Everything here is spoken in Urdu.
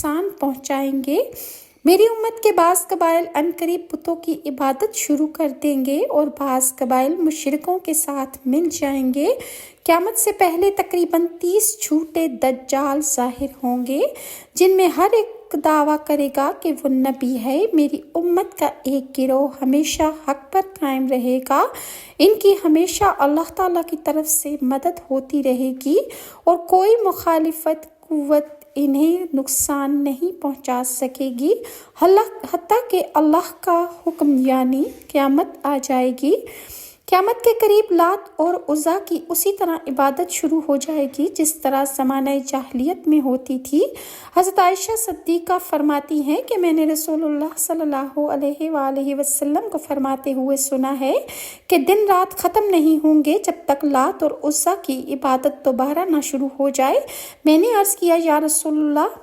نقصان پہنچائیں گے۔ میری امت کے بعض قبائل عنقریب بتوں کی عبادت شروع کر دیں گے اور بعض قبائل مشرکوں کے ساتھ مل جائیں گے۔ قیامت سے پہلے تقریباً 30 جھوٹے دجال ظاہر ہوں گے، جن میں ہر ایک دعویٰ کرے گا کہ وہ نبی ہے۔ میری امت کا ایک گروہ ہمیشہ حق پر قائم رہے گا، ان کی ہمیشہ اللہ تعالیٰ کی طرف سے مدد ہوتی رہے گی اور کوئی مخالفت قوت انہیں نقصان نہیں پہنچا سکے گی، حتیٰ کہ اللہ کا حکم یعنی قیامت آ جائے گی۔ قیامت کے قریب لات اور عزیٰ کی اسی طرح عبادت شروع ہو جائے گی جس طرح زمانہ جاہلیت میں ہوتی تھی۔ حضرت عائشہ صدیقہ فرماتی ہیں کہ میں نے رسول اللہ صلی اللہ علیہ وآلہ وسلم کو فرماتے ہوئے سنا ہے کہ دن رات ختم نہیں ہوں گے جب تک لات اور عزیٰ کی عبادت دوبارہ نہ شروع ہو جائے۔ میں نے عرض کیا یا رسول اللہ،